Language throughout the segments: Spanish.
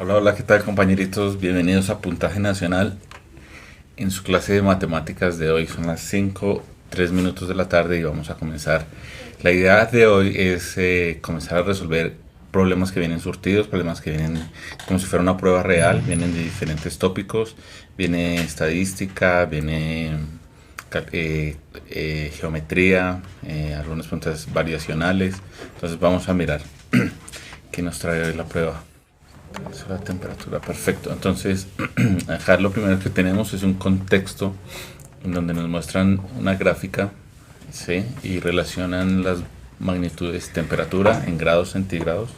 Hola, hola, ¿qué tal compañeritos? Bienvenidos a Puntaje Nacional en su clase de matemáticas de hoy. Son las 5:03 de la tarde y vamos a comenzar. La idea de hoy es comenzar a resolver problemas que vienen surtidos, problemas que vienen como si fuera una prueba real, vienen de diferentes tópicos, viene estadística, viene geometría, algunas preguntas variacionales. Entonces vamos a mirar qué nos trae hoy la prueba. Esa es la temperatura, perfecto. Entonces, acá lo primero que tenemos es un contexto en donde nos muestran una gráfica, ¿sí? Y relacionan las magnitudes temperatura en grados centígrados.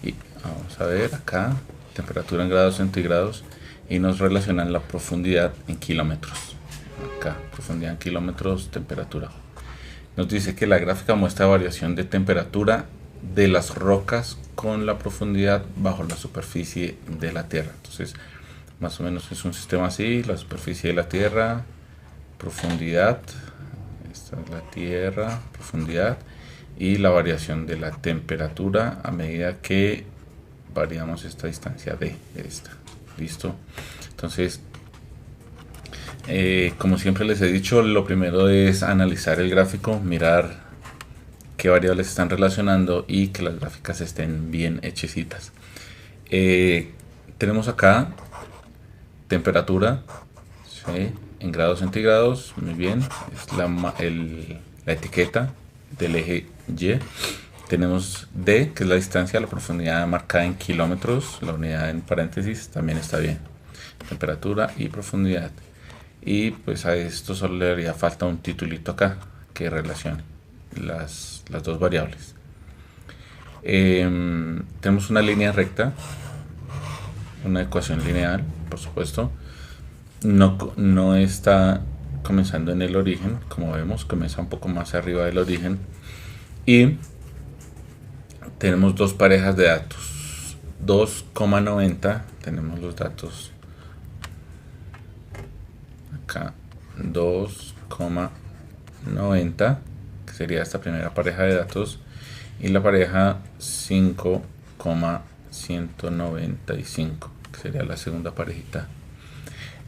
Y vamos a ver acá, temperatura en grados centígrados. Y nos relacionan la profundidad en kilómetros. Acá, profundidad en kilómetros, temperatura. Nos dice que la gráfica muestra variación de temperatura de las rocas con la profundidad bajo la superficie de la Tierra. Entonces, más o menos es un sistema así: la superficie de la Tierra, profundidad, esta es la Tierra, profundidad, y la variación de la temperatura a medida que variamos esta distancia de esta. ¿Listo? Entonces, como siempre les he dicho, lo primero es analizar el gráfico, mirar qué variables están relacionando y que las gráficas estén bien hechecitas. Tenemos acá temperatura, ¿sí? En grados centígrados, muy bien, es la etiqueta del eje Y. Tenemos D, que es la distancia, la profundidad marcada en kilómetros, la unidad en paréntesis también está bien, temperatura y profundidad. Y pues a esto solo le haría falta un titulito acá que relacione las dos variables. Tenemos una línea recta, una ecuación lineal, por supuesto. No está comenzando en el origen, como vemos, comienza un poco más arriba del origen. Y tenemos dos parejas de datos, 2,90, tenemos los datos acá, 2,90, que sería esta primera pareja de datos, y la pareja 5,195, que sería la segunda parejita,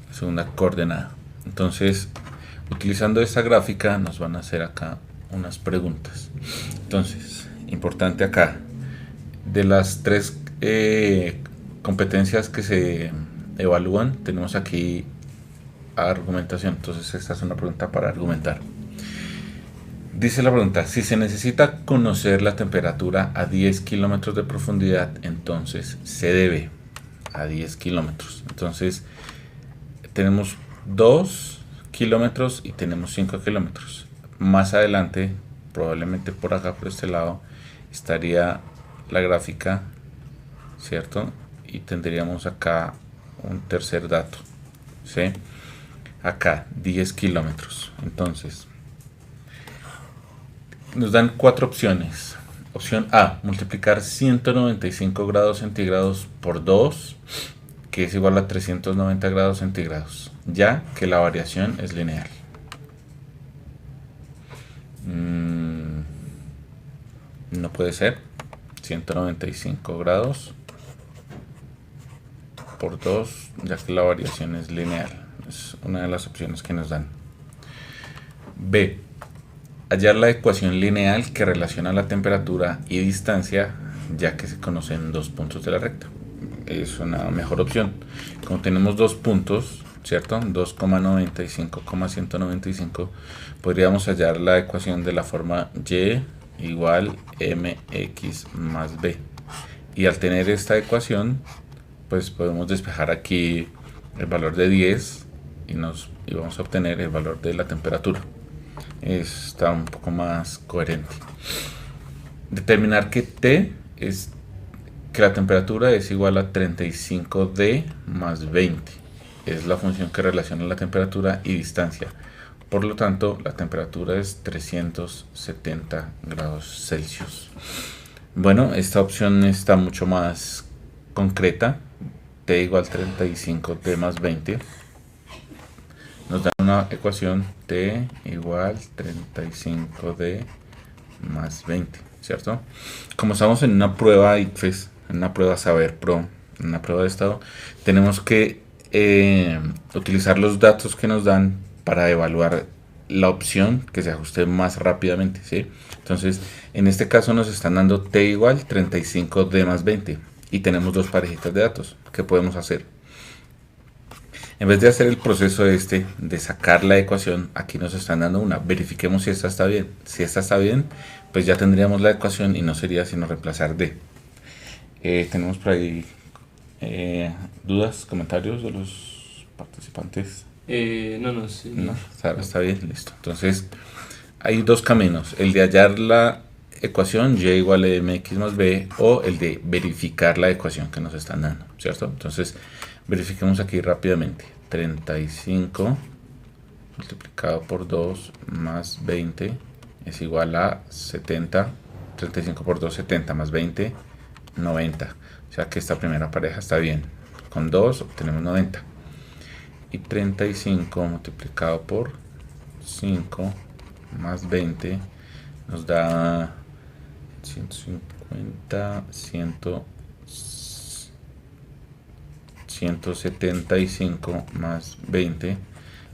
la segunda coordenada. Entonces, utilizando esta gráfica nos van a hacer acá unas preguntas. Entonces, importante acá, de las tres competencias que se evalúan, tenemos aquí argumentación. Entonces esta es una pregunta para argumentar. Dice la pregunta: si se necesita conocer la temperatura a 10 kilómetros de profundidad, entonces se debe a 10 kilómetros. Entonces tenemos 2 kilómetros y tenemos 5 kilómetros. Más adelante, probablemente por acá, por este lado, estaría la gráfica, ¿cierto? Y tendríamos acá un tercer dato, ¿sí? Acá 10 kilómetros. Entonces nos dan cuatro opciones. Opción A: multiplicar 195 grados centígrados por 2, que es igual a 390 grados centígrados, ya que la variación es lineal. No puede ser. 195 grados por 2, ya que la variación es lineal. Es una de las opciones que nos dan. B: hallar la ecuación lineal que relaciona la temperatura y distancia, ya que se conocen dos puntos de la recta. Es una mejor opción. Como tenemos dos puntos, ¿cierto? 2,95,195, podríamos hallar la ecuación de la forma y igual mx más b. Y al tener esta ecuación, pues podemos despejar aquí el valor de 10 y vamos a obtener el valor de la temperatura. Está un poco más coherente. Determinar que T es que la temperatura es igual a 35D más 20. Es la función que relaciona la temperatura y distancia. Por lo tanto, la temperatura es 370 grados Celsius. Bueno, esta opción está mucho más concreta. T igual 35D más 20. Nos da una ecuación T igual 35D más 20, ¿cierto? Como estamos en una prueba ICFES, en una prueba Saber Pro, en una prueba de estado, tenemos que utilizar los datos que nos dan para evaluar la opción que se ajuste más rápidamente, ¿sí? Entonces, en este caso nos están dando t igual 35d más 20 y tenemos dos parejitas de datos. ¿Qué podemos hacer? En vez de hacer el proceso de sacar la ecuación, aquí nos están dando una. Verifiquemos si esta está bien. Si esta está bien, pues ya tendríamos la ecuación y no sería sino reemplazar d. Tenemos por ahí dudas, comentarios de los participantes. No, sí. No, está bien, listo. Entonces, hay dos caminos. El de hallar la ecuación y igual a mx más b o el de verificar la ecuación que nos están dando, ¿cierto? Entonces, verifiquemos aquí rápidamente. 35 multiplicado por 2 más 20 es igual a 70. 35 por 2, 70 más 20, 90. O sea que esta primera pareja está bien. Con 2 obtenemos 90. Y 35 multiplicado por 5 más 20 nos da 150, 175 más 20.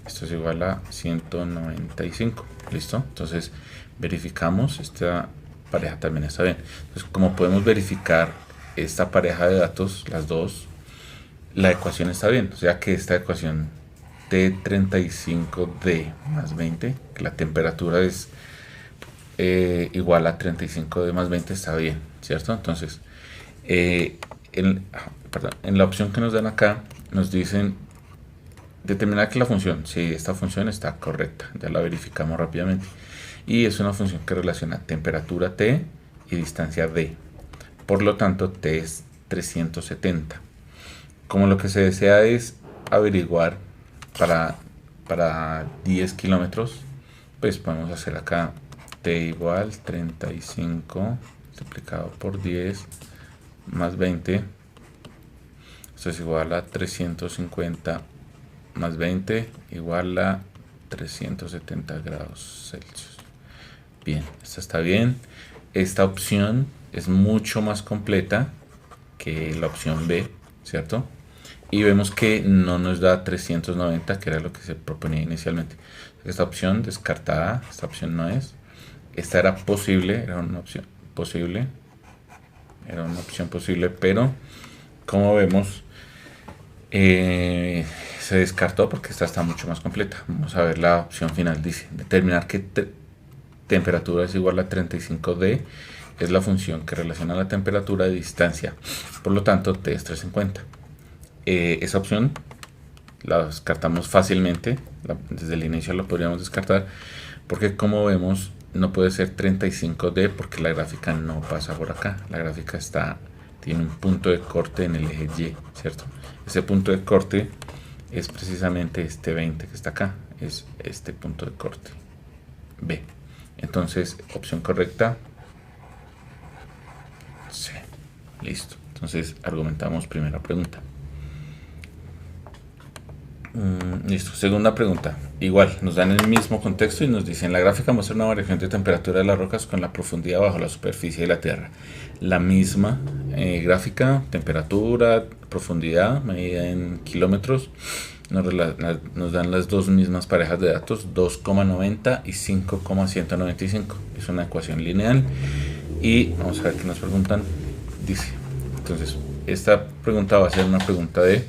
Esto es igual a 195. ¿Listo? Entonces verificamos. Esta pareja también está bien. Entonces, como podemos verificar esta pareja de datos, las dos, la ecuación está bien. O sea que esta ecuación T35D más 20, que la temperatura es igual a 35D más 20, está bien, ¿cierto? Entonces, en la opción que nos dan acá, nos dicen determinar que la función, si esta función está correcta, ya la verificamos rápidamente. Y es una función que relaciona temperatura T y distancia D. Por lo tanto, T es 370. Como lo que se desea es averiguar para 10 kilómetros, pues podemos hacer acá T igual 35 multiplicado por 10 más 20. Esto es igual a 350 más 20 igual a 370 grados Celsius. Bien, esta está bien. Esta opción es mucho más completa que la opción B, ¿cierto? Y vemos que no nos da 390, que era lo que se proponía inicialmente. Esta opción descartada, esta opción no es. Esta era posible, era una opción posible. Era una opción posible, pero como vemos, se descartó porque esta está mucho más completa. Vamos a ver la opción final. Dice, determinar que temperatura es igual a 35D. Es la función que relaciona la temperatura de distancia. Por lo tanto, T es 350. Esa opción la descartamos fácilmente. Desde el inicio la podríamos descartar. Porque como vemos, no puede ser 35D porque la gráfica no pasa por acá. La gráfica tiene un punto de corte en el eje Y, ¿cierto? Ese punto de corte es precisamente este 20 que está acá. Es este punto de corte, B. Entonces, opción correcta, C. Listo. Entonces, argumentamos primera pregunta. Listo. Segunda pregunta. Igual, nos dan el mismo contexto y nos dicen, la gráfica muestra una variación de temperatura de las rocas con la profundidad bajo la superficie de la Tierra. La misma gráfica, temperatura, profundidad, medida en kilómetros, nos dan las dos mismas parejas de datos, 2,90 y 5,195. Es una ecuación lineal y vamos a ver qué nos preguntan. Dice, entonces, esta pregunta va a ser una pregunta de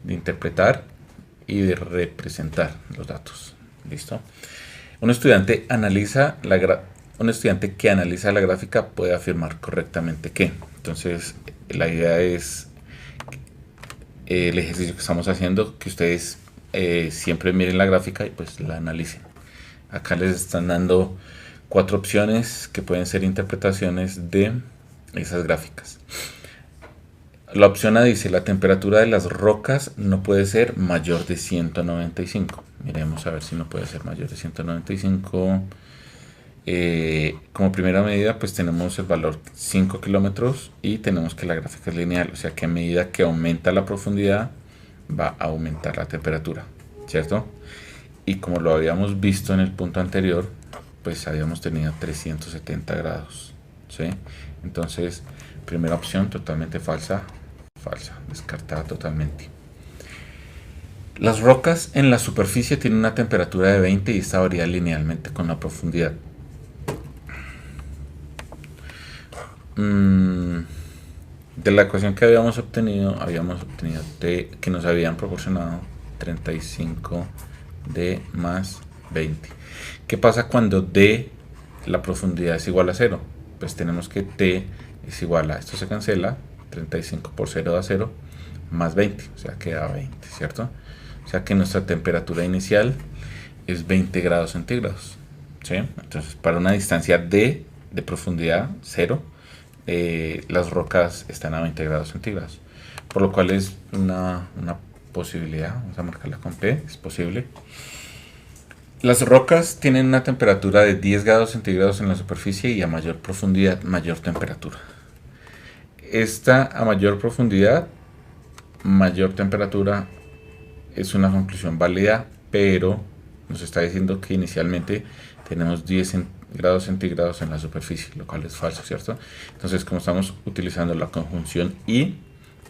interpretar y de representar los datos. ¿Listo? Un estudiante que analiza la gráfica puede afirmar correctamente que. Entonces, la idea es el ejercicio que estamos haciendo, que ustedes siempre miren la gráfica y pues la analicen. Acá les están dando 4 opciones que pueden ser interpretaciones de esas gráficas. La opción A dice, la temperatura de las rocas no puede ser mayor de 195. Miremos a ver si no puede ser mayor de 195. Como primera medida, pues tenemos el valor 5 kilómetros y tenemos que la gráfica es lineal. O sea que a medida que aumenta la profundidad, va a aumentar la temperatura, ¿cierto? Y como lo habíamos visto en el punto anterior, pues habíamos tenido 370 grados, ¿sí? Entonces, primera opción totalmente falsa. falsa, descartada totalmente. Las rocas en la superficie tienen una temperatura de 20 y esta varía linealmente con la profundidad. De la ecuación que habíamos obtenido T, que nos habían proporcionado 35D más 20. ¿Qué pasa cuando D, la profundidad, es igual a 0? Pues tenemos que T es igual a, esto se cancela, 35 por 0 da 0, más 20, o sea queda 20, ¿cierto? O sea que nuestra temperatura inicial es 20 grados centígrados, ¿sí? Entonces para una distancia D de profundidad 0, las rocas están a 20 grados centígrados, por lo cual es una posibilidad. Vamos a marcarla con P, es posible. Las rocas tienen una temperatura de 10 grados centígrados en la superficie y a mayor profundidad, mayor temperatura. Esta a mayor profundidad, mayor temperatura es una conclusión válida, pero nos está diciendo que inicialmente tenemos 10 grados centígrados en la superficie, lo cual es falso, ¿cierto? Entonces, como estamos utilizando la conjunción y,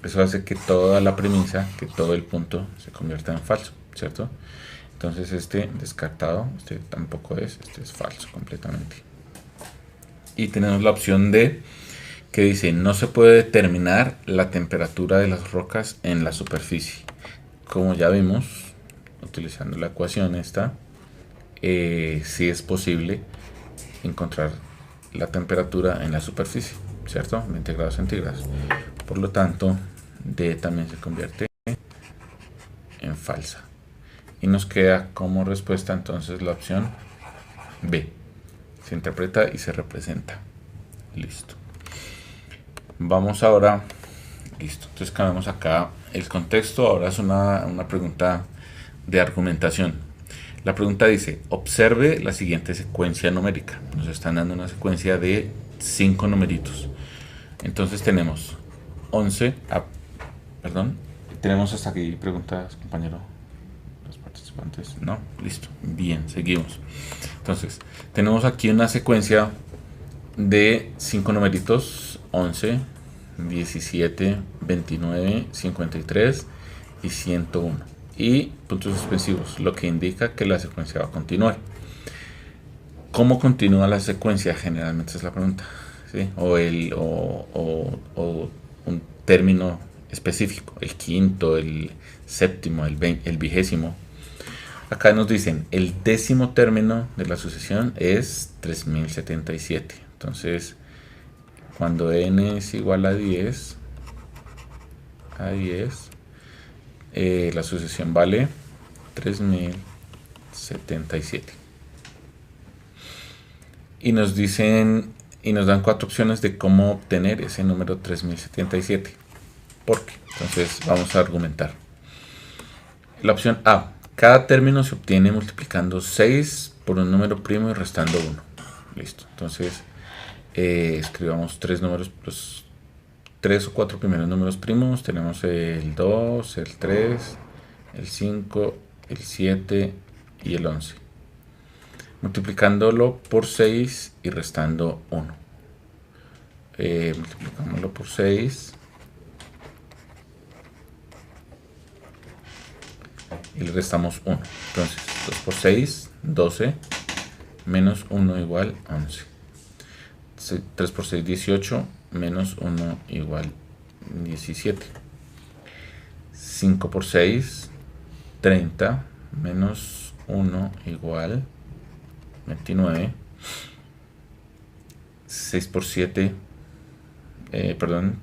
eso hace que toda la premisa, que todo el punto se convierta en falso, ¿cierto? Entonces este descartado, este tampoco es, este es falso completamente. Y tenemos la opción D, que dice, no se puede determinar la temperatura de las rocas en la superficie. Como ya vimos, utilizando la ecuación esta, sí es posible encontrar la temperatura en la superficie, ¿cierto? 20 grados centígrados. Por lo tanto, D también se convierte en falsa. Y nos queda como respuesta entonces la opción B. Se interpreta y se representa. Listo. Vamos ahora. Listo. Entonces cambiamos acá el contexto. Ahora es una pregunta de argumentación. La pregunta dice, observe la siguiente secuencia numérica. Nos están dando una secuencia de 5 numeritos. Entonces tenemos 11, tenemos hasta aquí preguntas, compañero. Los participantes, no, listo, bien, seguimos. Entonces, tenemos aquí una secuencia de 5 numeritos, 11, 17, 29, 53 y 101. Y puntos suspensivos, lo que indica que la secuencia va a continuar. ¿Cómo continúa la secuencia? Generalmente es la pregunta, ¿sí? O un término específico, el quinto, el séptimo, el vigésimo. Acá nos dicen, el décimo término de la sucesión es 3077. Entonces, cuando n es igual a 10, la sucesión vale 3077. Y nos dicen, y nos dan 4 opciones de cómo obtener ese número 3077. ¿Por qué? Entonces vamos a argumentar. La opción A, cada término se obtiene multiplicando 6 por un número primo y restando 1. Listo. Entonces escribamos 3 números, los 3 o 4 primeros números primos. Tenemos el 2, el 3, el 5, el 7 y el 11. Multiplicándolo por 6 y restando 1. Multiplicámoslo por 6 y le restamos 1. Entonces 2 por 6, 12, menos 1 igual 11. 3 por 6, 18, menos 1 igual 17. 5 por 6, 30, menos 1 igual 29. 6 por 7,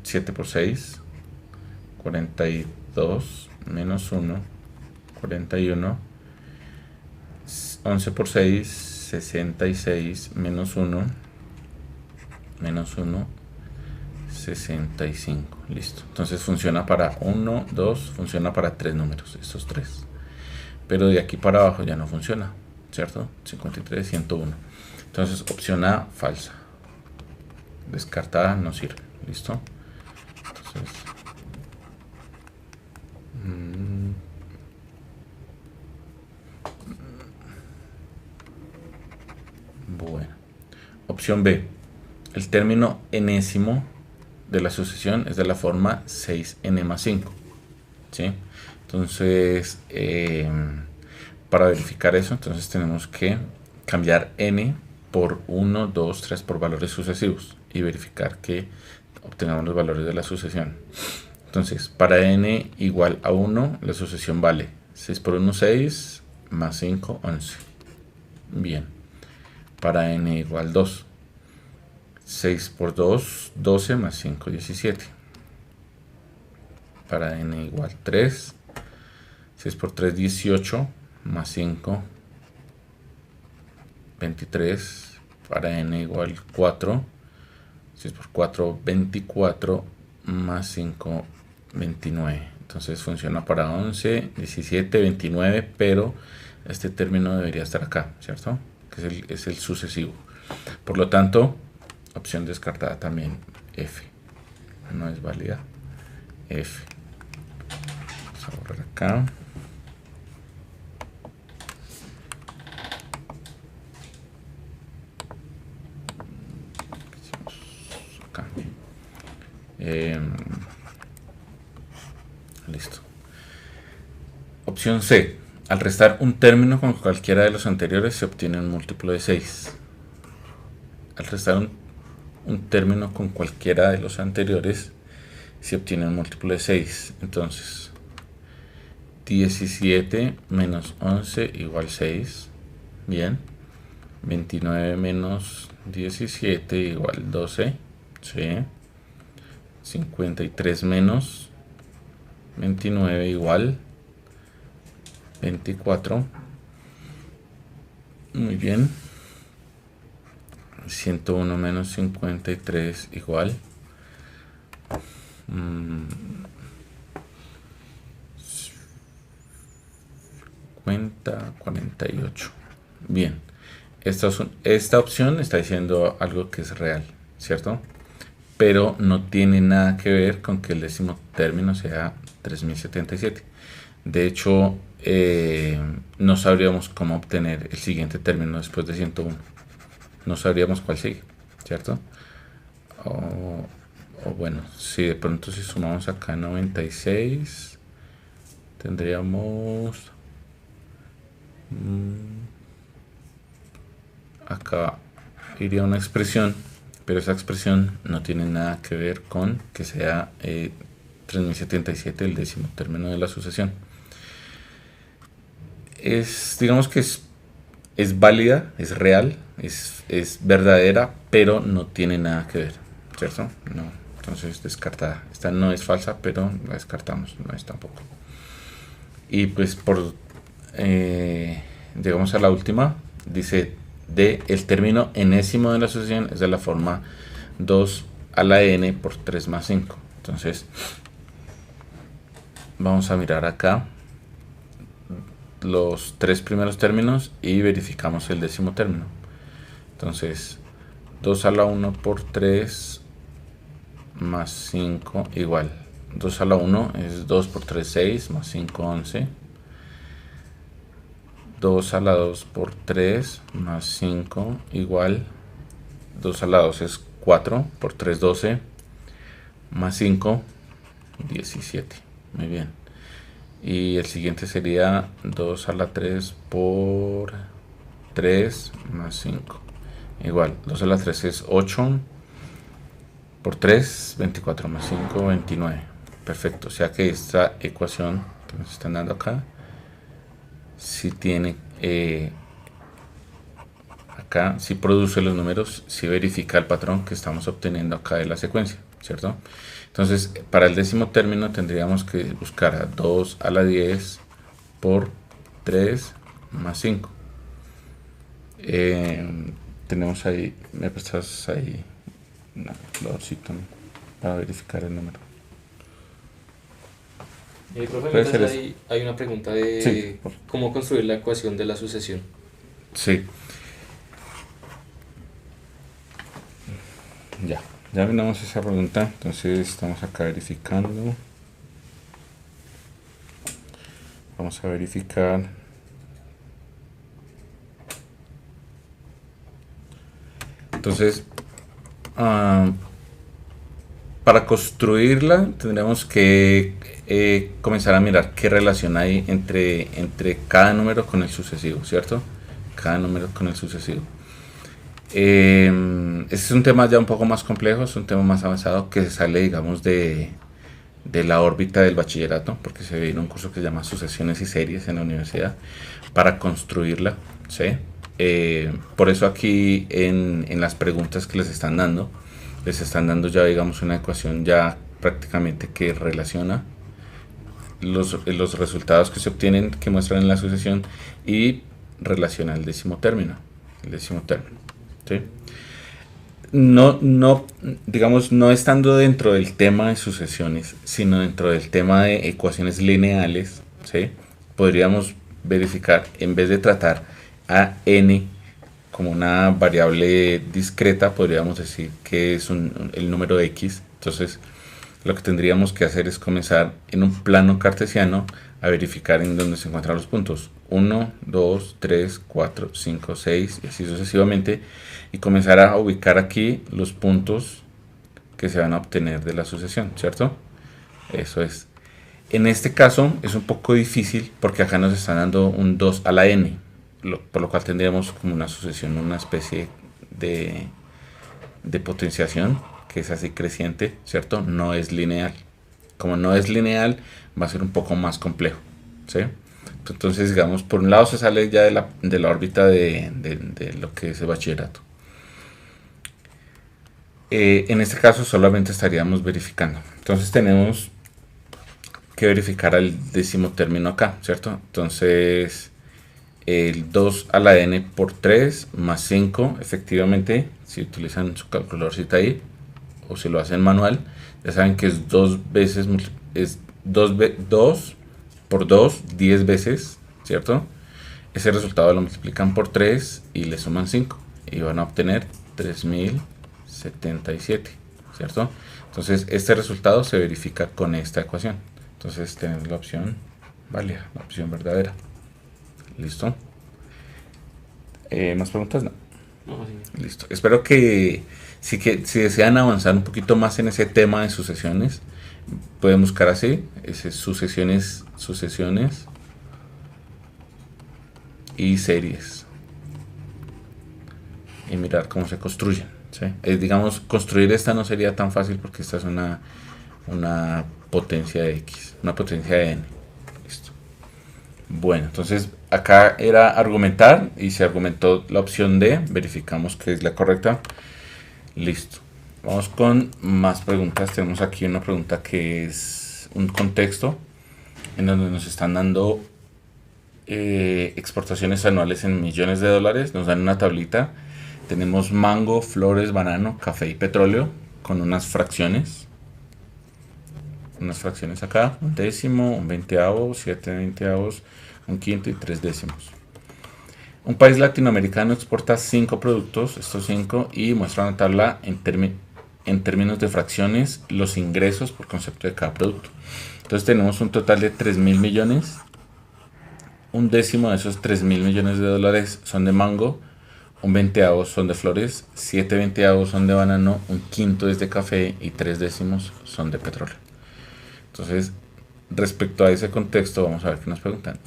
7 por 6, 42, menos 1, 41. 11 por 6, 66, menos 1, 65. Listo. Entonces funciona para 1, 2, funciona para 3 números, estos 3. Pero de aquí para abajo ya no funciona, ¿cierto? 53, 101. Entonces opción A, falsa. Descartada, no sirve. ¿Listo? Entonces, bueno. Opción B. El término enésimo de la sucesión es de la forma 6n más 5, ¿sí? Entonces, para verificar eso, entonces tenemos que cambiar n por 1, 2, 3 por valores sucesivos y verificar que obtenemos los valores de la sucesión. Entonces, para n igual a 1, la sucesión vale 6 por 1, 6, más 5, 11. Bien. Para n igual 2, 6 por 2, 12, más 5, 17. Para n igual 3, 6 por 3, 18, más 5, 23. Para n igual 4, 6 por 4, 24, más 5, 29. Entonces funciona para 11, 17, 29, pero este término debería estar acá, ¿cierto? Que es el sucesivo. Por lo tanto, opción descartada también, F. No es válida, F. Vamos a borrar acá. Acá. Listo. Opción C. Al restar un término con cualquiera de los anteriores se obtiene un múltiplo de 6. Al restar un término con cualquiera de los anteriores se obtiene un múltiplo de 6. Entonces, 17 menos 11 igual 6. Bien. 29 menos 17 igual 12. Sí. 53 menos 29 igual 24. Muy bien. 101 menos 53 igual 48. Bien. Esta opción está diciendo algo que es real, ¿cierto? Pero no tiene nada que ver con que el décimo término sea 3077. De hecho, no sabríamos cómo obtener el siguiente término después de 101. No sabríamos cuál sigue, ¿cierto? O bueno, si de pronto si sumamos acá 96, tendríamos acá iría una expresión, pero esa expresión no tiene nada que ver con que sea 3077 el décimo término de la sucesión. Digamos que es válida, es real, es verdadera, pero no tiene nada que ver, ¿cierto? No, entonces descartada. Esta no es falsa, pero la descartamos, no es tampoco. Y pues llegamos a la última, dice el término enésimo de la sucesión es de la forma 2 a la n por 3 más 5. Entonces vamos a mirar acá los tres primeros términos y verificamos el décimo término. Entonces 2 a la 1 por 3 más 5 igual 2 a la 1 es 2 por 3, 6, más 5, 11. 2 a la 2 por 3 más 5 igual 2 a la 2 es 4 por 3, 12, más 5, 17. Muy bien. Y el siguiente sería 2 a la 3 por 3 más 5 igual 2 a la 3 es 8 por 3, 24 más 5, 29. Perfecto. O sea que esta ecuación que nos están dando acá si tiene acá, si produce los números, si verifica el patrón que estamos obteniendo acá de la secuencia, ¿cierto? Entonces, para el décimo término tendríamos que buscar a 2 a la 10 por 3 más 5. Tenemos ahí, me prestas ahí un valorcito para verificar el número. Profe, entonces hay una pregunta de Sí, cómo construir la ecuación de la sucesión. Sí. Ya miramos esa pregunta, entonces estamos acá verificando. Vamos a verificar. Entonces, para construirla tendríamos que comenzar a mirar qué relación hay entre cada número con el sucesivo, ¿cierto? Cada número con el sucesivo. Este es un tema ya un poco más complejo, es un tema más avanzado que se sale, digamos, de la órbita del bachillerato, porque se ve en un curso que se llama Sucesiones y Series en la universidad, para construirla, ¿sí? Por eso aquí en las preguntas que les están dando ya, digamos, una ecuación ya prácticamente que relaciona los resultados que se obtienen, que muestran en la sucesión, y relaciona el décimo término, ¿sí? No, digamos, no estando dentro del tema de sucesiones, sino dentro del tema de ecuaciones lineales, ¿sí? Podríamos verificar, en vez de tratar a n como una variable discreta, podríamos decir que es el número x. Entonces, lo que tendríamos que hacer es comenzar en un plano cartesiano a verificar en dónde se encuentran los puntos 1, 2, 3, 4, 5, 6 y así sucesivamente, y comenzar a ubicar aquí los puntos que se van a obtener de la sucesión, ¿cierto? Eso es. En este caso es un poco difícil porque acá nos están dando un 2 a la n, por lo cual tendríamos como una sucesión, una especie de potenciación que es así creciente, ¿cierto? No es lineal. Como no es lineal, va a ser un poco más complejo, ¿sí? Entonces, digamos, por un lado se sale ya de la órbita de lo que es el bachillerato. En este caso solamente estaríamos verificando. Entonces tenemos que verificar el décimo término acá, ¿cierto? Entonces, el 2 a la n por 3 más 5, efectivamente, si utilizan su calculadorcita ahí, o si lo hacen manual, ya saben que es 2 por 2, 10 veces, ¿cierto? Ese resultado lo multiplican por 3 y le suman 5 y van a obtener 3077, ¿cierto? Entonces este resultado se verifica con esta ecuación. Entonces tenemos la opción válida, la opción verdadera. ¿Listo? ¿Más preguntas? No. Listo. Espero que si desean avanzar un poquito más en ese tema de sucesiones, pueden buscar así, sucesiones y series, y mirar cómo se construyen, ¿sí? Digamos, construir esta no sería tan fácil porque esta es una potencia de x, una potencia de n. Listo. Bueno, entonces acá era argumentar y se argumentó la opción D, verificamos que es la correcta. Listo. Vamos con más preguntas. Tenemos aquí una pregunta que es un contexto en donde nos están dando exportaciones anuales en millones de dólares. Nos dan una tablita. Tenemos mango, flores, banano, café y petróleo con unas fracciones. Unas fracciones acá. Un décimo, un veinteavo, 7 veinteavos, un quinto y 3 décimos. Un país latinoamericano exporta 5 productos, estos 5, y muestra una tabla en términos de fracciones, los ingresos por concepto de cada producto. Entonces tenemos un total de 3.000 millones. Un décimo de esos 3.000 millones de dólares son de mango, un veinteavo son de flores, 7 veinteavos son de banano, un quinto es de café y 3 décimos son de petróleo. Entonces, respecto a ese contexto, vamos a ver qué nos preguntan.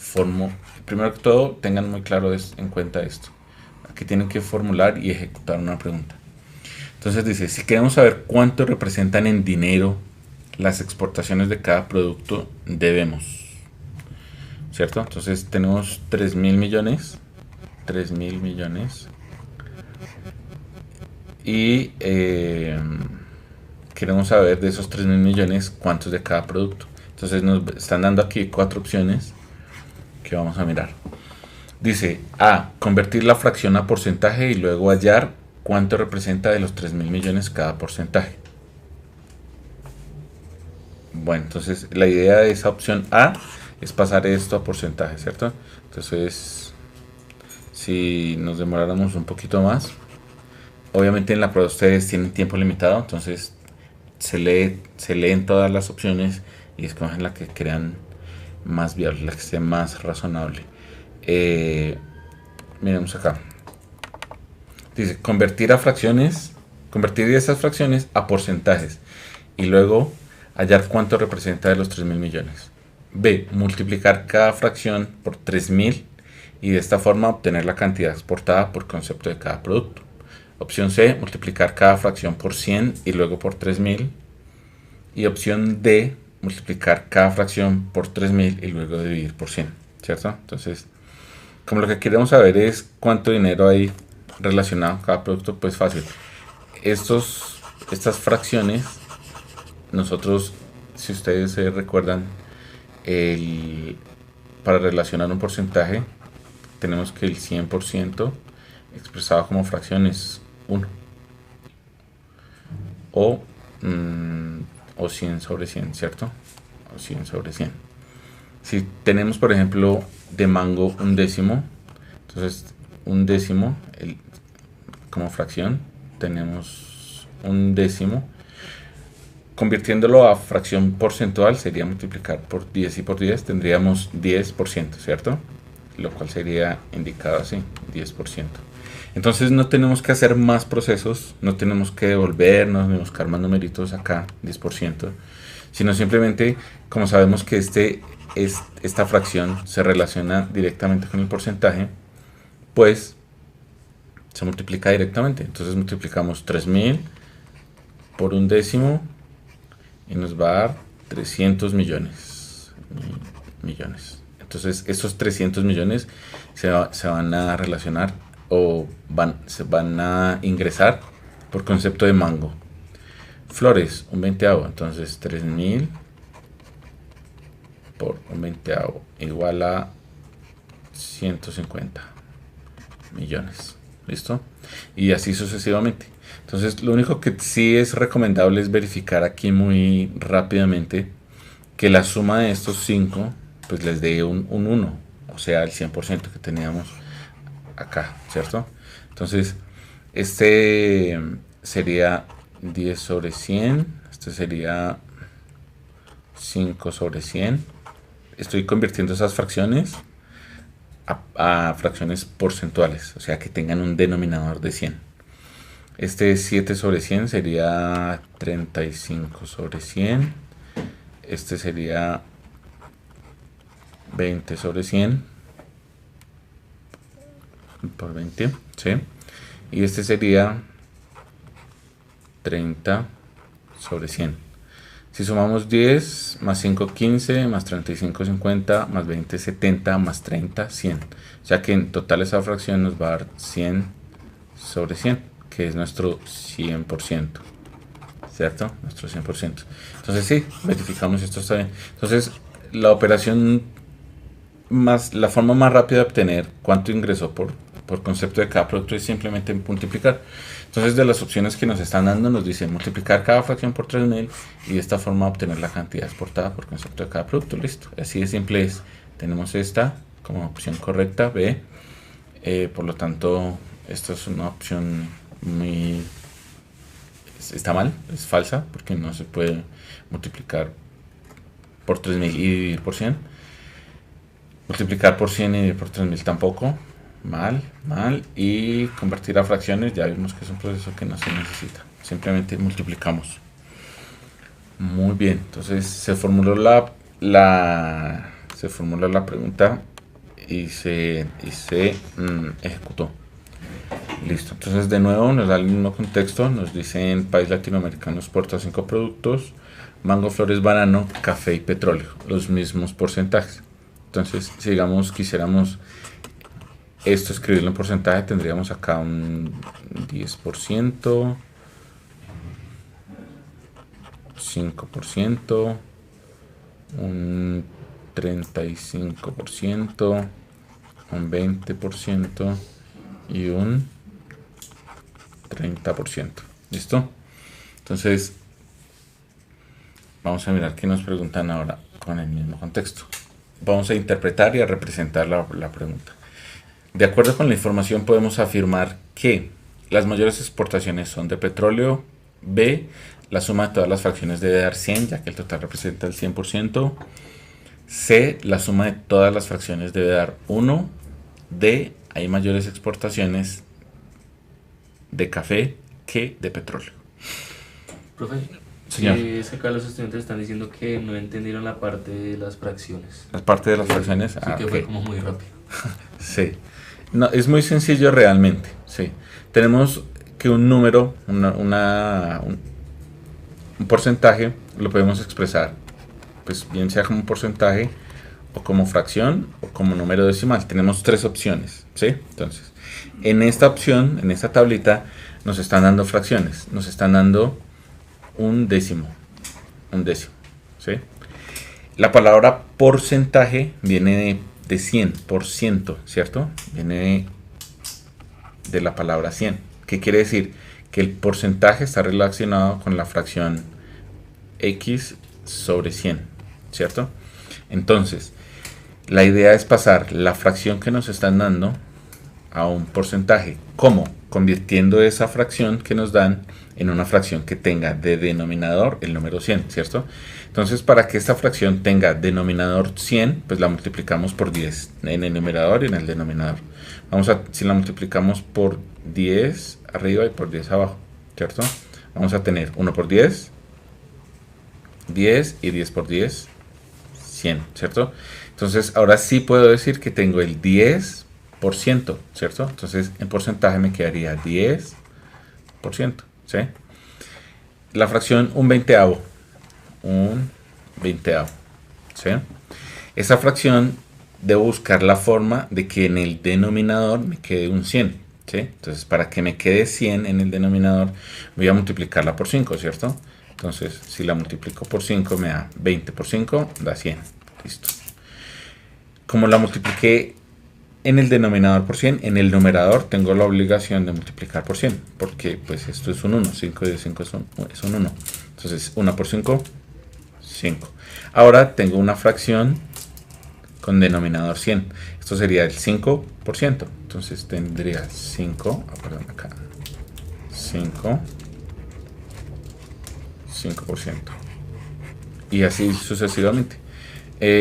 Primero que todo, tengan muy claro en cuenta esto. Aquí tienen que formular y ejecutar una pregunta. Entonces dice, si queremos saber cuánto representan en dinero las exportaciones de cada producto, debemos, ¿cierto? Entonces tenemos 3.000 millones. 3.000 millones. Y queremos saber de esos 3.000 millones cuántos de cada producto. Entonces nos están dando aquí 4 opciones que vamos a mirar. Dice A, convertir la fracción a porcentaje y luego hallar cuánto representa de los 3.000 millones cada porcentaje. Bueno, entonces la idea de esa opción A es pasar esto a porcentaje, ¿cierto? Entonces, si nos demoráramos un poquito más, obviamente en la prueba ustedes tienen tiempo limitado, entonces se leen todas las opciones y escogen la que crean más viable, la que sea más razonable. Miremos acá. Dice convertir esas fracciones a porcentajes y luego hallar cuánto representa de los 3.000 millones. B. Multiplicar cada fracción por 3.000 y de esta forma obtener la cantidad exportada por concepto de cada producto. Opción C. Multiplicar cada fracción por 100 y luego por 3.000. Y opción D. Multiplicar cada fracción por 3.000 y luego dividir por 100. ¿Cierto? Entonces, como lo que queremos saber es cuánto dinero hay relacionado a cada producto, pues fácil. Estas fracciones, nosotros, si ustedes se recuerdan, para relacionar un porcentaje, tenemos que el 100% expresado como fracción es 1. O 100 sobre 100, ¿cierto? O 100 sobre 100. Si tenemos, por ejemplo, de mango un décimo, entonces un décimo como fracción, tenemos un décimo. Convirtiéndolo a fracción porcentual sería multiplicar por 10 y por 10, tendríamos 10%, ¿cierto? Lo cual sería indicado así, 10%. Entonces no tenemos que hacer más procesos, no tenemos que devolvernos ni buscar más numeritos acá, 10%, sino simplemente, como sabemos que esta fracción se relaciona directamente con el porcentaje, pues se multiplica directamente. Entonces multiplicamos 3.000 por un décimo y nos va a dar 300 millones. Entonces estos 300 millones se van a relacionar o se van a ingresar por concepto de mango. Flores, un veinteavo, entonces 3.000 por un veinteavo igual a 150 millones. ¿Listo? Y así sucesivamente. Entonces lo único que sí es recomendable es verificar aquí muy rápidamente que la suma de estos 5 pues les dé un 1, o sea el 100% que teníamos acá, ¿cierto? Entonces este sería 10 sobre 100, este sería 5 sobre 100. Estoy convirtiendo esas fracciones a fracciones porcentuales, o sea que tengan un denominador de 100. Este 7 sobre 100 sería 35 sobre 100. Este sería 20 sobre 100 por 20, ¿sí? Y este sería 30 sobre 100. Si sumamos 10 más 5, 15, más 35, 50, más 20, 70, más 30, 100. O sea que en total esa fracción nos va a dar 100 sobre 100, que es nuestro 100%. ¿Cierto? Nuestro 100%. Entonces sí, verificamos esto está bien. Entonces la operación la forma más rápida de obtener cuánto ingresó por concepto de cada producto es simplemente multiplicar. Entonces de las opciones que nos están dando nos dice multiplicar cada fracción por 3.000 y de esta forma obtener la cantidad exportada por concepto de cada producto. Listo. Así de simple es. Tenemos esta como opción correcta, B. Por lo tanto, esta es una opción está mal, es falsa, porque no se puede multiplicar por 3.000 y dividir por 100. Multiplicar por 100 y dividir por 3.000 tampoco. Mal. Y convertir a fracciones, ya vimos que es un proceso que no se necesita. Simplemente multiplicamos. Muy bien, entonces se formuló la pregunta y se ejecutó. Listo, entonces de nuevo nos da el mismo contexto, nos dice en país latinoamericano exporta 5 productos, mango, flores, banano, café y petróleo, los mismos porcentajes. Entonces, si digamos quisiéramos esto escribirlo en porcentaje, tendríamos acá un 10%, 5%, un 35%, un 20% y un 30%. ¿Listo? Entonces, vamos a mirar qué nos preguntan ahora con el mismo contexto. Vamos a interpretar y a representar la pregunta. De acuerdo con la información podemos afirmar que las mayores exportaciones son de petróleo. B, la suma de todas las fracciones debe dar 100, ya que el total representa el 100%. C, la suma de todas las fracciones debe dar 1. D, hay mayores exportaciones de café que de petróleo. Profe, Señor. Es que acá los estudiantes están diciendo que no entendieron la parte de las fracciones. ¿La parte de las fracciones? Sí, que fue como muy rápido. Sí. No, es muy sencillo realmente. Sí. Tenemos que un número, un porcentaje, lo podemos expresar, pues bien sea como un porcentaje, o como fracción, o como número decimal. Tenemos tres opciones, ¿sí? Entonces, en esta opción, en esta tablita, nos están dando fracciones. Nos están dando un décimo, ¿sí? La palabra porcentaje viene de 100%, ¿cierto? Viene de la palabra 100. ¿Qué quiere decir? Que el porcentaje está relacionado con la fracción x sobre 100, ¿cierto? Entonces, la idea es pasar la fracción que nos están dando a un porcentaje. ¿Cómo? Convirtiendo esa fracción que nos dan en una fracción que tenga de denominador el número 100, ¿cierto? Entonces, para que esta fracción tenga denominador 100, pues la multiplicamos por 10 en el numerador y en el denominador. Si la multiplicamos por 10 arriba y por 10 abajo, ¿cierto? Vamos a tener 1 por 10, 10 y 10 por 10, 100, ¿cierto? Entonces, ahora sí puedo decir que tengo el 10%, ¿cierto? Entonces, en porcentaje me quedaría 10%, ¿sí? La fracción un veinteavo, ¿sí? Esa fracción debo buscar la forma de que en el denominador me quede un 100, ¿sí? Entonces, para que me quede 100 en el denominador, voy a multiplicarla por 5, ¿cierto? Entonces, si la multiplico por 5, me da 20 por 5, da 100. Listo. Como la multipliqué en el denominador por 100, en el numerador tengo la obligación de multiplicar por 100, porque pues esto es un 1, 5 de 5 es un 1. Entonces, 1 por 5, 5. Ahora tengo una fracción con denominador 100. Esto sería el 5%. Entonces tendría 5, perdón, acá, 5%. Y así sucesivamente.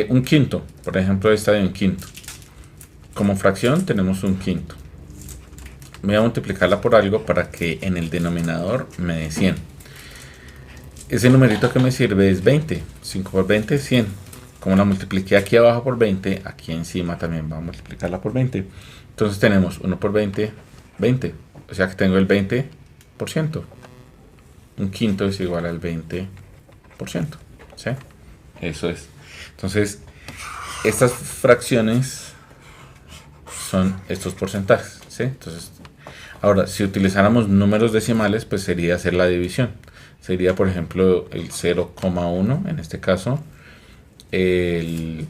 Un quinto, por ejemplo, esta de un quinto. Como fracción tenemos un quinto. Voy a multiplicarla por algo para que en el denominador me dé 100. Ese numerito que me sirve es 20. 5 por 20 es 100. Como la multipliqué aquí abajo por 20, aquí encima también vamos a multiplicarla por 20. Entonces tenemos 1 por 20, 20. O sea que tengo el 20%. Un quinto es igual al 20%. ¿Sí? Eso es. Entonces, estas fracciones son estos porcentajes, ¿sí? Entonces, ahora, si utilizáramos números decimales, pues sería hacer la división. Sería, por ejemplo, el 0,1, en este caso, el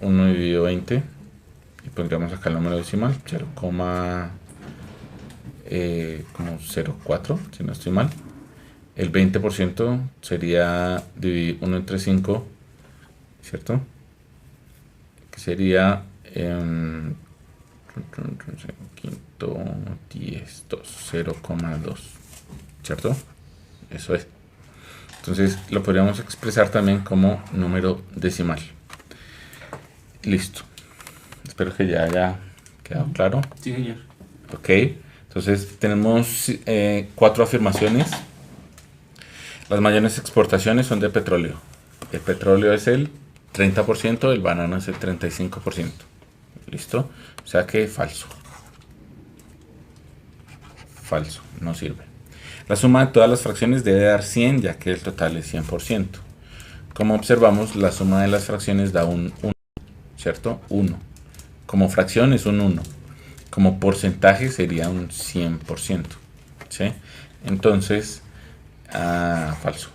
1 dividido 20, y pondríamos acá el número decimal, 0,04, si no estoy mal. El 20% sería dividir 1 entre 5, ¿cierto? Que sería quinto, 10, 2, 0,2, ¿cierto? Eso es. Entonces lo podríamos expresar también como número decimal. Listo. Espero que ya haya quedado claro. Sí, señor. Ok. Entonces tenemos 4 afirmaciones. Las mayores exportaciones son de petróleo. El petróleo es el 30%, el banano es el 35%. ¿Listo? O sea que falso. Falso, no sirve. La suma de todas las fracciones debe dar 100, ya que el total es 100%. Como observamos, la suma de las fracciones da un 1, ¿cierto? 1. Como fracción es un 1. Como porcentaje sería un 100%. ¿Sí? Entonces, falso.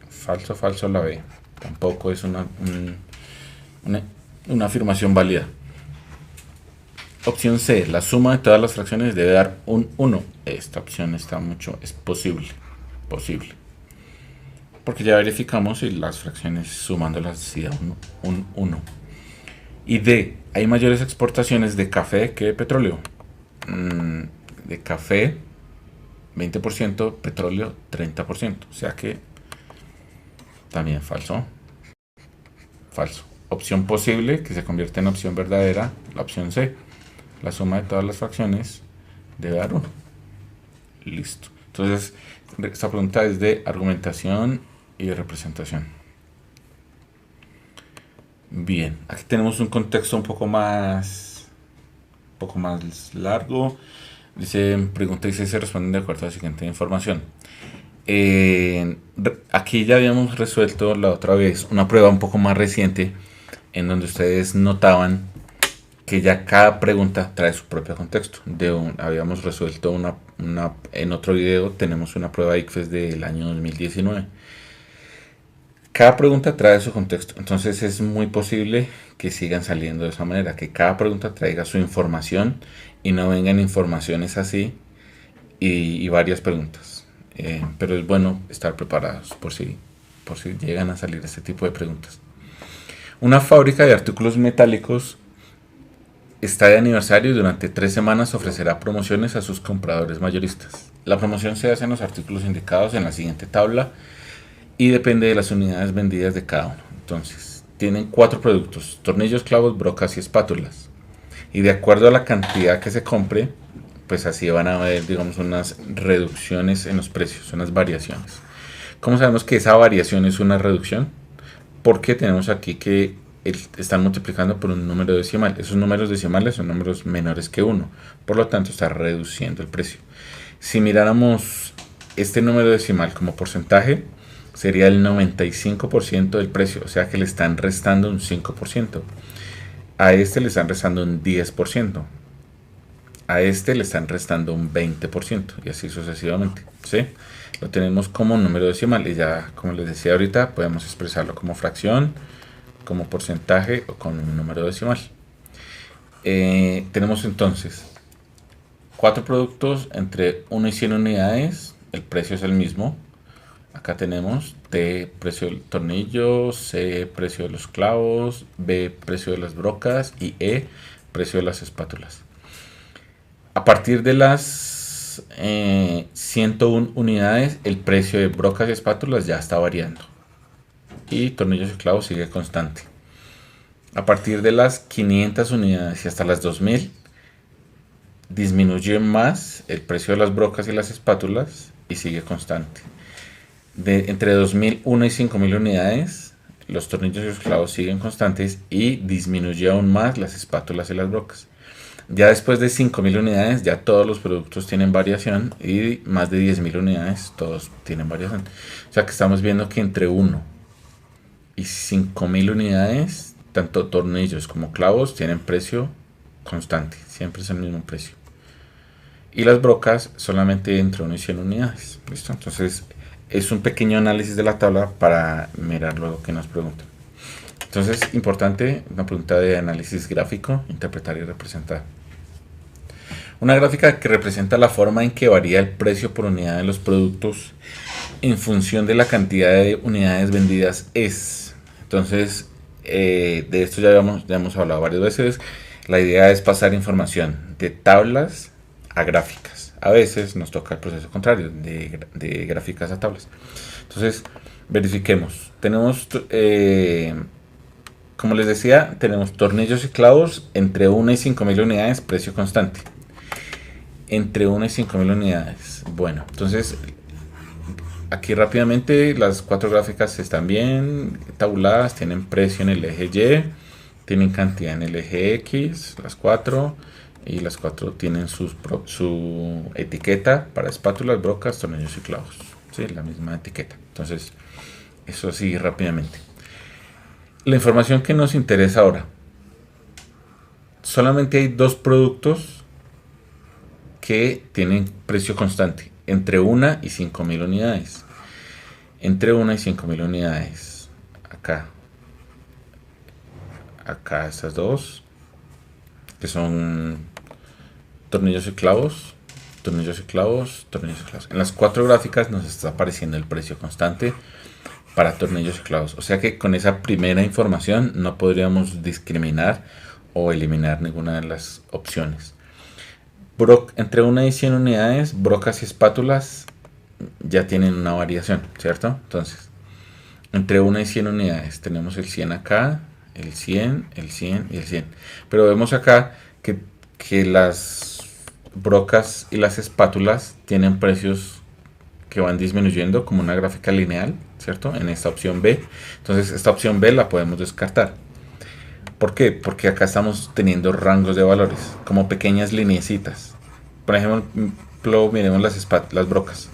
Falso la B. Tampoco es una afirmación válida. Opción C, la suma de todas las fracciones debe dar un 1. Esta opción es posible. Porque ya verificamos y las fracciones sumándolas da un 1. Y D, hay mayores exportaciones de café que de petróleo. De café 20%, petróleo 30%. O sea que también falso. Opción posible que se convierte en opción verdadera, la opción C. La suma de todas las fracciones debe dar 1. Listo. Entonces, esta pregunta es de argumentación y de representación. Bien, aquí tenemos un contexto un poco más largo. Dice, pregunta y se responden de acuerdo a la siguiente información. Aquí ya habíamos resuelto la otra vez una prueba un poco más reciente en donde ustedes notaban que ya cada pregunta trae su propio contexto. Habíamos resuelto en otro video tenemos una prueba ICFES del año 2019. Cada pregunta trae su contexto, entonces es muy posible que sigan saliendo de esa manera, que cada pregunta traiga su información y no vengan informaciones así y varias preguntas. Pero es bueno estar preparados por si llegan a salir este tipo de preguntas. Una fábrica de artículos metálicos está de aniversario y durante 3 semanas ofrecerá promociones a sus compradores mayoristas. La promoción se hace en los artículos indicados en la siguiente tabla y depende de las unidades vendidas de cada uno. Entonces, tienen 4 productos: tornillos, clavos, brocas y espátulas. Y de acuerdo a la cantidad que se compre, pues así van a haber, digamos, unas reducciones en los precios, unas variaciones. ¿Cómo sabemos que esa variación es una reducción? Porque tenemos aquí que están multiplicando por un número decimal. Esos números decimales son números menores que 1. Por lo tanto, está reduciendo el precio. Si miráramos este número decimal como porcentaje, sería el 95% del precio. O sea que le están restando un 5%. A este le están restando un 10%. A este le están restando un 20%. Y así sucesivamente. ¿Sí? Lo tenemos como número decimal. Y ya, como les decía ahorita, podemos expresarlo como fracción, como porcentaje o con un número decimal. Tenemos entonces 4 productos entre 1 y 100 unidades. El precio es el mismo. Acá tenemos D, precio del tornillo; C, precio de los clavos; B, precio de las brocas; y E, precio de las espátulas. A partir de las 101 unidades, el precio de brocas y espátulas ya está variando. Y tornillos y clavos sigue constante. A partir de las 500 unidades y hasta las 2000, disminuye más el precio de las brocas y las espátulas y sigue constante. Entre 2001 y 5000 unidades, los tornillos y los clavos siguen constantes y disminuye aún más las espátulas y las brocas. Ya después de 5000 unidades, ya todos los productos tienen variación, y más de 10000 unidades, todos tienen variación. O sea que estamos viendo que entre 1 y 5000 unidades, tanto tornillos como clavos tienen precio constante, siempre es el mismo precio. Y las brocas solamente entre 1 y 100 unidades. ¿Listo? Entonces, es un pequeño análisis de la tabla para mirar luego que nos preguntan. Entonces, importante, una pregunta de análisis gráfico: interpretar y representar. Una gráfica que representa la forma en que varía el precio por unidad de los productos en función de la cantidad de unidades vendidas es. Entonces, de esto ya hemos hablado varias veces. La idea es pasar información de tablas a gráficas. A veces nos toca el proceso contrario, de gráficas a tablas. Entonces, verifiquemos. Tenemos, como les decía, tenemos tornillos y clavos entre 1 y 5000 unidades, precio constante. Entre 1 y 5000 unidades. Bueno, entonces aquí rápidamente las 4 gráficas están bien tabuladas, tienen precio en el eje Y, tienen cantidad en el eje X, las 4, y las 4 tienen su etiqueta para espátulas, brocas, tornillos y clavos. ¿Sí? La misma etiqueta. Entonces, eso así rápidamente. La información que nos interesa ahora: solamente hay 2 productos que tienen precio constante, entre 1 y 5000 unidades. Entre 1 y 5000 unidades. Acá estas 2, que son tornillos y clavos, tornillos y clavos, tornillos y clavos. En las 4 gráficas nos está apareciendo el precio constante para tornillos y clavos. O sea que con esa primera información no podríamos discriminar o eliminar ninguna de las opciones. Entre 1 y 100 unidades, brocas y espátulas ya tienen una variación, ¿cierto? Entonces, entre 1 y 100 unidades tenemos el 100 acá, el 100, el 100 y el 100. Pero vemos acá que las brocas y las espátulas tienen precios que van disminuyendo como una gráfica lineal, ¿cierto? En esta opción B. Entonces esta opción B la podemos descartar. ¿Por qué? Porque acá estamos teniendo rangos de valores, como pequeñas lineecitas. Por ejemplo, miremos las brocas.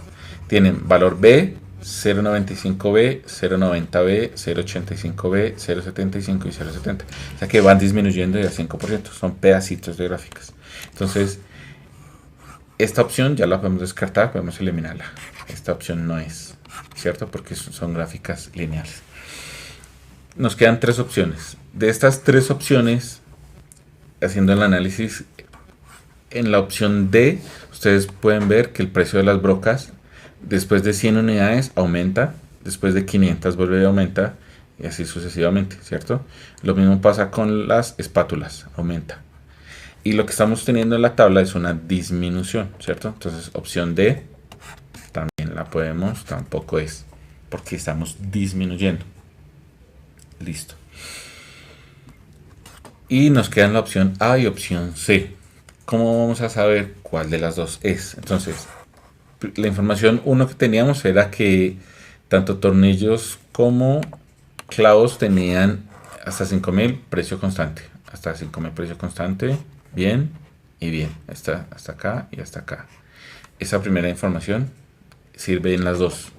Tienen valor B, 0.95B, 0.90B, 0.85B, 0.75 y 0.70. O sea que van disminuyendo de a 5%. Son pedacitos de gráficas. Entonces, esta opción ya la podemos descartar, podemos eliminarla. Esta opción no es, ¿cierto? Porque son gráficas lineales. Nos quedan tres opciones. De estas tres opciones, haciendo el análisis, en la opción D, ustedes pueden ver que el precio de las brocas después de 100 unidades aumenta, después de 500 vuelve a aumentar y así sucesivamente, ¿cierto? Lo mismo pasa con las espátulas, aumenta. Y lo que estamos teniendo en la tabla es una disminución, ¿cierto? Entonces opción D también la podemos, tampoco es, porque estamos disminuyendo. Listo. Y nos quedan la opción A y opción C. ¿Cómo vamos a saber cuál de las dos es? Entonces, la información que teníamos era que tanto tornillos como clavos tenían hasta 5.000 precio constante. Hasta 5.000 precio constante, bien y bien. Hasta acá y hasta acá. Esa primera información sirve en las dos.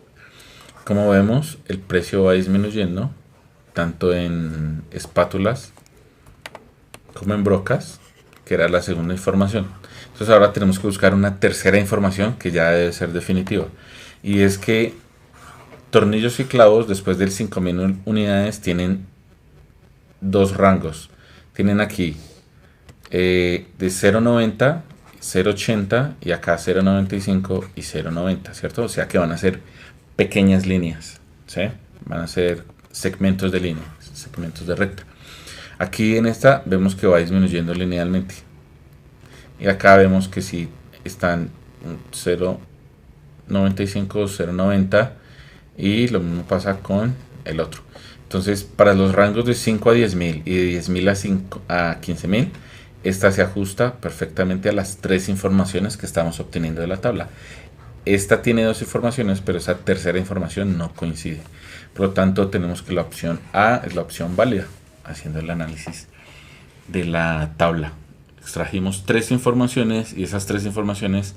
Como vemos, el precio va disminuyendo tanto en espátulas como en brocas, que era la segunda información. Entonces ahora tenemos que buscar una tercera información que ya debe ser definitiva. Y es que tornillos y clavos después del 5.000 unidades tienen dos rangos. Tienen aquí de 0.90, 0.80 y acá 0.95 y 0.90, ¿cierto? O sea que van a ser pequeñas líneas, ¿sí? Van a ser segmentos de línea, segmentos de recta. Aquí en esta vemos que va disminuyendo linealmente. Y acá vemos que si están 0.95, 0.90 y lo mismo pasa con el otro. Entonces para los rangos de 5 a 10.000 y de 10.000 a 15.000, esta se ajusta perfectamente a las tres informaciones que estamos obteniendo de la tabla. Esta tiene dos informaciones, pero esa tercera información no coincide. Por lo tanto, tenemos que la opción A es la opción válida, haciendo el análisis de la tabla. Extrajimos tres informaciones y esas tres informaciones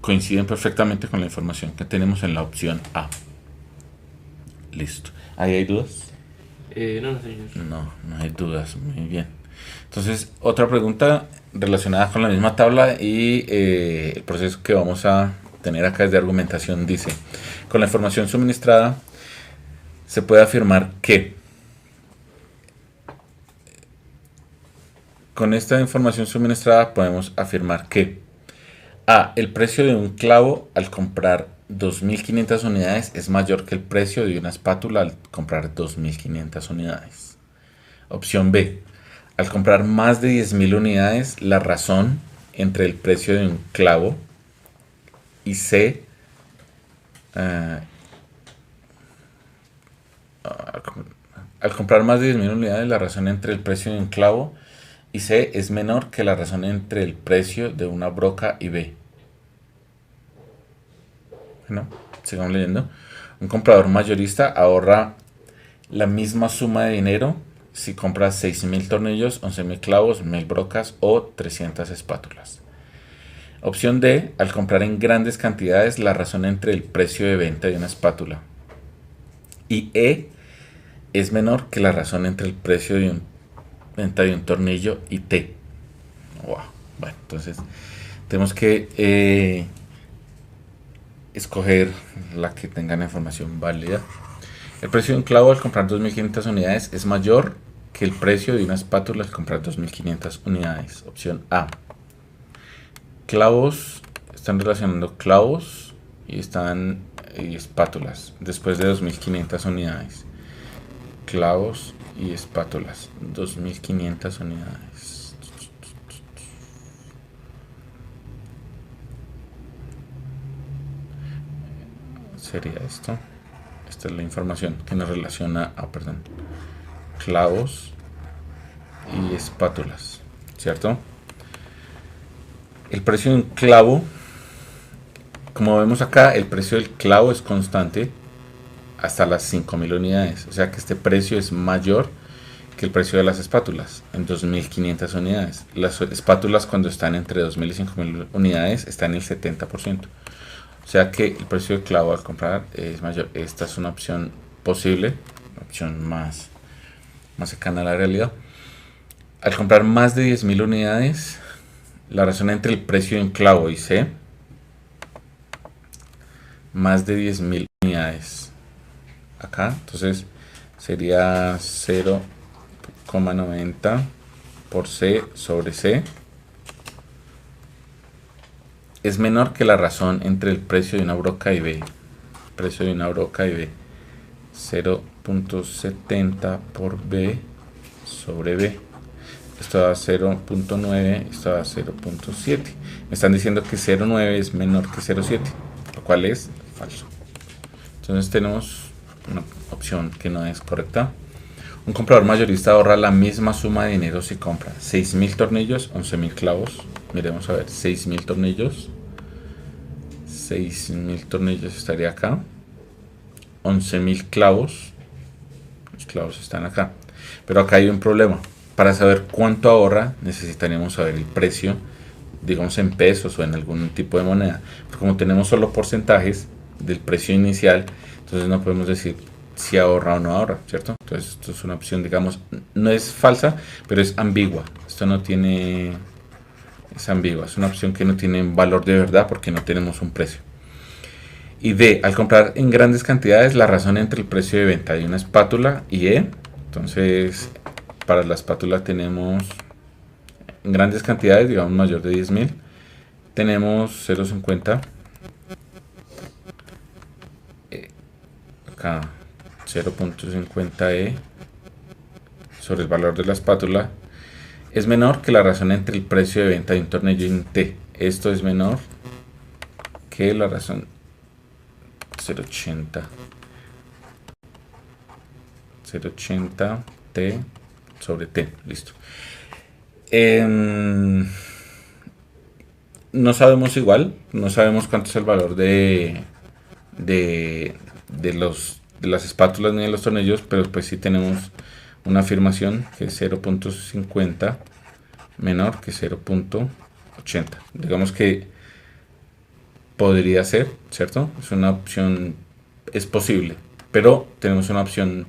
coinciden perfectamente con la información que tenemos en la opción A. Listo. ¿Ahí hay dudas? No, señor. No hay dudas. Muy bien. Entonces, otra pregunta relacionada con la misma tabla y el proceso que vamos a tener acá es de argumentación. Dice, con la información suministrada se puede afirmar que con esta información suministrada podemos afirmar que A. El precio de un clavo al comprar 2.500 unidades es mayor que el precio de una espátula al comprar 2.500 unidades. Opción B. Al comprar más de 10.000 unidades, la razón entre el precio de un clavo y C. Al comprar más de 10.000 unidades, la razón entre el precio de un clavo y C es menor que la razón entre el precio de una broca y B. Bueno, sigamos leyendo. Un comprador mayorista ahorra la misma suma de dinero si compra 6.000 tornillos, 11.000 clavos, 1.000 brocas o 300 espátulas. Opción D. Al comprar en grandes cantidades, la razón entre el precio de venta de una espátula y E es menor que la razón entre el precio de venta de un tornillo y T. Wow. Bueno, entonces tenemos que escoger la que tenga la información válida. El precio de un clavo al comprar 2.500 unidades es mayor que el precio de una espátula al comprar 2.500 unidades. Opción A. Clavos, están relacionando clavos y espátulas después de 2.500 unidades. Clavos y espátulas, 2.500 unidades. Sería esto. Esta es la información que nos relaciona a, clavos y espátulas, ¿cierto? El precio de un clavo, como vemos acá, el precio del clavo es constante hasta las 5.000 unidades. O sea que este precio es mayor que el precio de las espátulas en 2.500 unidades. Las espátulas cuando están entre 2.000 y 5.000 unidades están en el 70%. O sea que el precio del clavo al comprar es mayor. Esta es una opción posible, una opción más cercana a la realidad. Al comprar más de 10.000 unidades, la razón entre el precio de un clavo y C, más de 10.000 unidades acá, entonces sería 0,90 por C sobre C, es menor que la razón entre el precio de una broca y B. Precio de una broca y B, 0,70 por B sobre B. Esto da 0,9, esto da 0,7. Me están diciendo que 0,9 es menor que 0,7, lo cual es falso. Entonces tenemos una opción que no es correcta. Un comprador mayorista ahorra la misma suma de dinero si compra 6.000 tornillos, 11.000 clavos. Miremos a ver, 6.000 tornillos. 6.000 tornillos estaría acá. 11.000 clavos. Los clavos están acá. Pero acá hay un problema. Para saber cuánto ahorra, necesitaríamos saber el precio, digamos en pesos o en algún tipo de moneda. Porque como tenemos solo porcentajes del precio inicial, entonces no podemos decir si ahorra o no ahorra, ¿cierto? Entonces esto es una opción, digamos, no es falsa, pero es ambigua. Esto no tiene... es ambigua, es una opción que no tiene valor de verdad porque no tenemos un precio. Y D, al comprar en grandes cantidades, la razón entre el precio de venta de una espátula y E, entonces para la espátula tenemos en grandes cantidades, digamos mayor de 10.000, tenemos 0,50, acá 0,50E sobre el valor de la espátula es menor que la razón entre el precio de venta de un tornillo y un T. Esto es menor que la razón 0,80 T sobre T. Listo. No sabemos igual, no sabemos cuánto es el valor de las espátulas ni de los tornillos, pero pues sí tenemos una afirmación que es 0,50 menor que 0,80. Digamos que podría ser, ¿cierto? Es una opción, es posible, pero tenemos una opción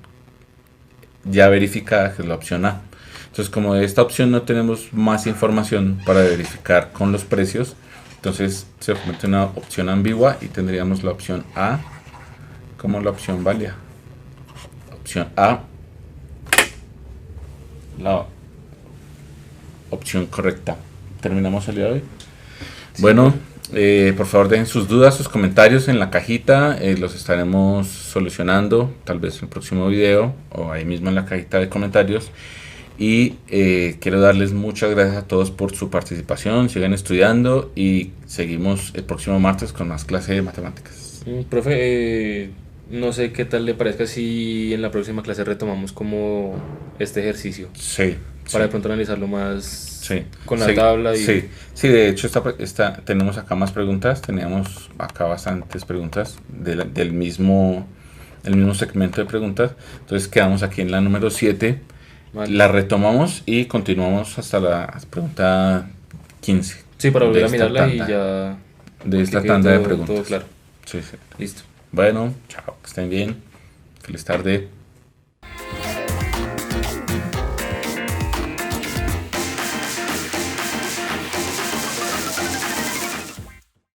ya verificada que es la opción A. Entonces, como de esta opción no tenemos más información para verificar con los precios, entonces se convierte en una opción ambigua y tendríamos la opción A como la opción válida. Opción A, la opción correcta. Terminamos el día de hoy. Sí. Bueno, por favor dejen sus dudas, sus comentarios en la cajita, los estaremos solucionando tal vez en el próximo video o ahí mismo en la cajita de comentarios. Y quiero darles muchas gracias a todos por su participación, sigan estudiando y seguimos el próximo martes con más clase de matemáticas. Profe, no sé qué tal le parezca si en la próxima clase retomamos como este ejercicio. Sí. Para de pronto analizarlo más sí, con la tabla. Y... sí, de hecho tenemos acá más preguntas, teníamos acá bastantes preguntas del mismo segmento de preguntas, entonces quedamos aquí en la número 7, vale. La retomamos y continuamos hasta la pregunta 15. Sí, para volver a mirarla y ya... De esta tanda de preguntas. Todo claro. Sí. Listo. Bueno, chao, que estén bien, feliz tarde.